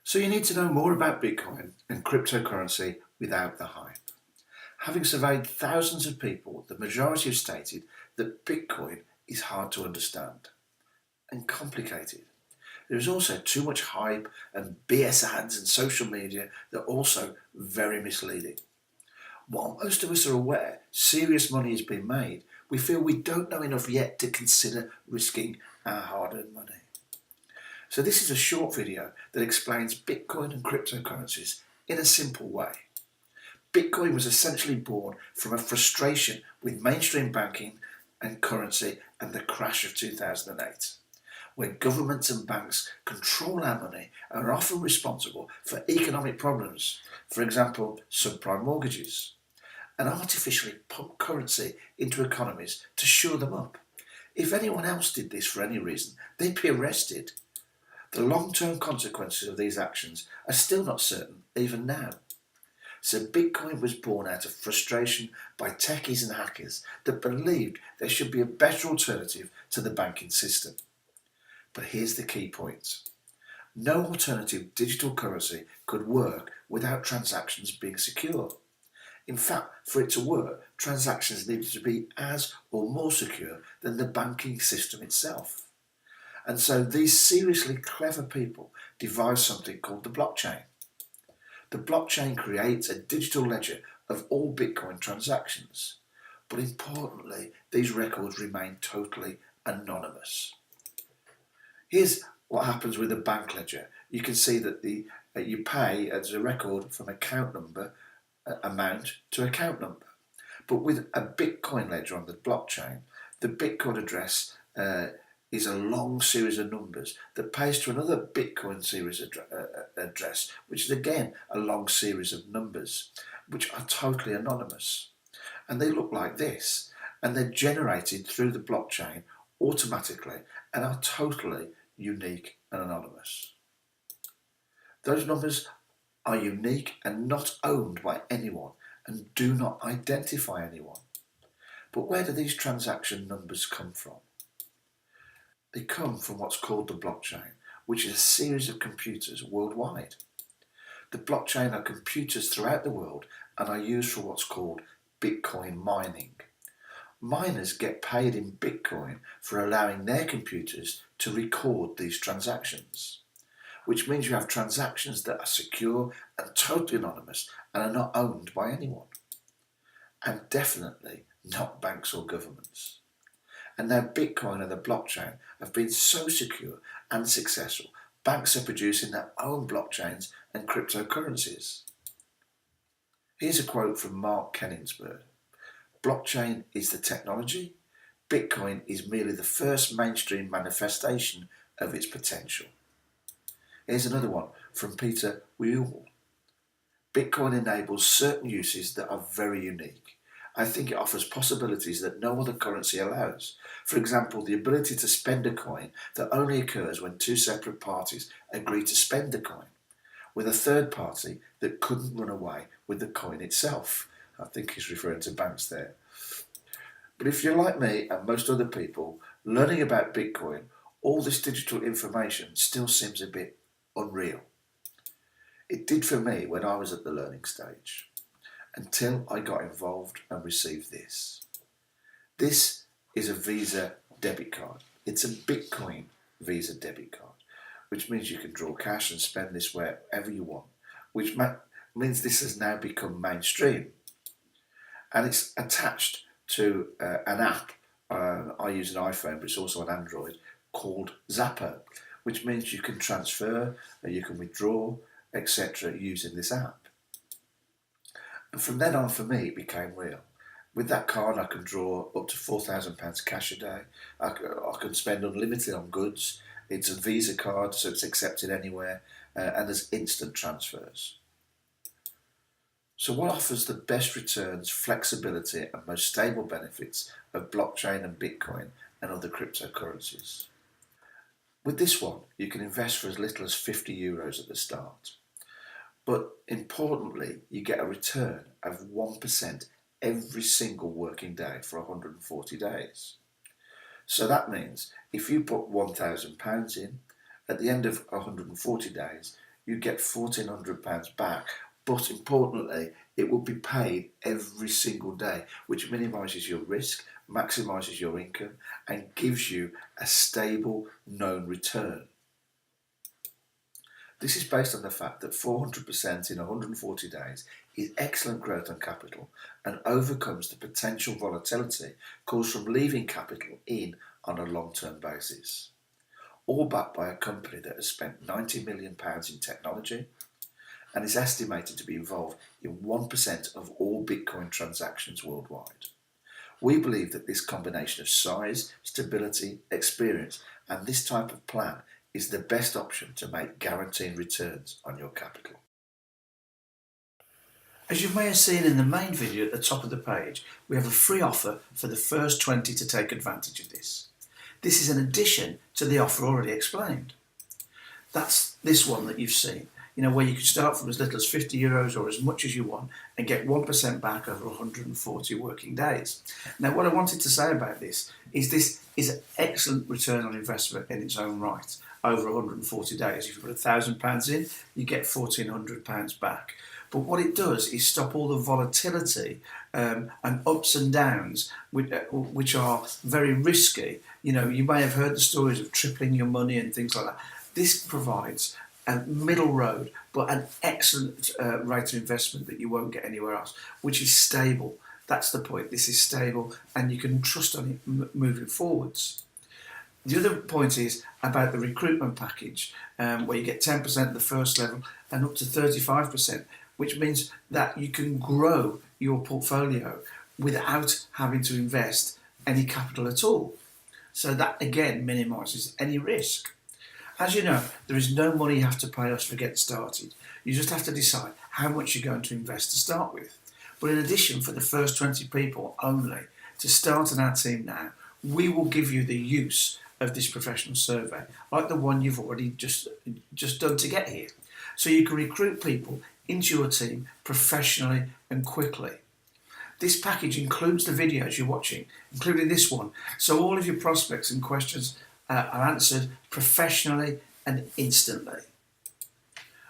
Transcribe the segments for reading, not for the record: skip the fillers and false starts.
So you need to know more about Bitcoin and cryptocurrency without the hype. Having surveyed thousands of people, the majority have stated that Bitcoin is hard to understand and complicated. There is also too much hype and BS ads and social media that are also very misleading. While most of us are aware serious money is being made, we feel we don't know enough yet to consider risking our hard-earned money. So this is a short video that explains Bitcoin and cryptocurrencies in a simple way. Bitcoin was essentially born from a frustration with mainstream banking and currency and the crash of 2008, where governments and banks control our money and are often responsible for economic problems, for example, subprime mortgages, and artificially pump currency into economies to shore them up. If anyone else did this for any reason, they'd be arrested. The long-term consequences of these actions are still not certain, even now. So Bitcoin was born out of frustration by techies and hackers that believed there should be a better alternative to the banking system. But here's the key point. No alternative digital currency could work without transactions being secure. In fact, for it to work, transactions needed to be as or more secure than the banking system itself. And so these seriously clever people devised something called the blockchain. The blockchain creates a digital ledger of all Bitcoin transactions. But importantly, these records remain totally anonymous. Here's what happens with a bank ledger. You can see that you pay as a record from account number, amount to account number. But with a Bitcoin ledger on the blockchain, the Bitcoin address is a long series of numbers that pays to another Bitcoin series address, which is again a long series of numbers, which are totally anonymous. And they look like this, and they're generated through the blockchain automatically and are totally unique and anonymous. Those numbers are unique and not owned by anyone and do not identify anyone. But where do these transaction numbers come from? They come from what's called the blockchain, which is a series of computers worldwide. The blockchain are computers throughout the world and are used for what's called Bitcoin mining. Miners get paid in Bitcoin for allowing their computers to record these transactions, which means you have transactions that are secure and totally anonymous and are not owned by anyone, and definitely not banks or governments. And now Bitcoin and the blockchain have been so secure and successful, banks are producing their own blockchains and cryptocurrencies. Here's a quote from Mark Kenningsberg. Blockchain is the technology, Bitcoin is merely the first mainstream manifestation of its potential. Here's another one from Peter Whewell. Bitcoin enables certain uses that are very unique. I think it offers possibilities that no other currency allows. For example, the ability to spend a coin that only occurs when two separate parties agree to spend the coin, with a third party that couldn't run away with the coin itself. I think he's referring to banks there. But if you're like me and most other people, learning about Bitcoin, all this digital information still seems a bit unreal. It did for me when I was at the learning stage, until I got involved and received this. This is a Visa debit card. It's a Bitcoin Visa debit card, which means you can draw cash and spend this wherever you want, which means this has now become mainstream. And it's attached to an app. I use an iPhone, but it's also an Android, called Zapper, which means you can transfer, you can withdraw, etc. using this app. And from then on, for me, it became real. With that card, I can draw up to £4,000 cash a day. I can spend unlimited on goods. It's a Visa card, so it's accepted anywhere, and there's instant transfers. So what offers the best returns, flexibility, and most stable benefits of blockchain and Bitcoin and other cryptocurrencies? With this one, you can invest for as little as €50 at the start. But importantly, you get a return of 1% every single working day for 140 days. So that means if you put £1,000 in, at the end of 140 days, you get £1,400 back, but importantly, it will be paid every single day, which minimises your risk, maximises your income, and gives you a stable, known return. This is based on the fact that 400% in 140 days is excellent growth on capital and overcomes the potential volatility caused from leaving capital in on a long-term basis. All backed by a company that has spent £90 million in technology and is estimated to be involved in 1% of all Bitcoin transactions worldwide. We believe that this combination of size, stability, experience, and this type of plan is the best option to make guaranteed returns on your capital. As you may have seen in the main video at the top of the page, we have a free offer for the first 20 to take advantage of this. This is an addition to the offer already explained. That's this one that you've seen, where you can start from as little as €50 or as much as you want and get 1% back over 140 working days. Now, what I wanted to say about this is an excellent return on investment in its own right over 140 days. If you put £1,000 in, you get £1,400 back. But what it does is stop all the volatility and ups and downs, which are very risky. You may have heard the stories of tripling your money and things like that. This provides a middle road, but an excellent rate of investment that you won't get anywhere else, which is stable. That's the point. This is stable, and you can trust on it moving forwards. The other point is about the recruitment package, where you get 10% at the first level and up to 35%, which means that you can grow your portfolio without having to invest any capital at all. So that again minimises any risk. As you know, there is no money you have to pay us for getting started. You just have to decide how much you're going to invest to start with. But in addition, for the first 20 people only, to start on our team now, we will give you the use of this professional survey, like the one you've already just done to get here. So you can recruit people into your team professionally and quickly. This package includes the videos you're watching, including this one, so all of your prospects and questions are answered professionally and instantly,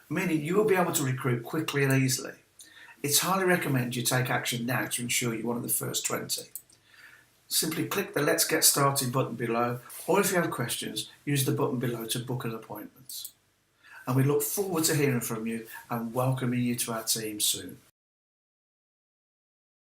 meaning you will be able to recruit quickly and easily. It's highly recommended you take action now to ensure you're one of the first 20. Simply click the Let's Get Started button below, or if you have questions, use the button below to book an appointment. And we look forward to hearing from you and welcoming you to our team soon.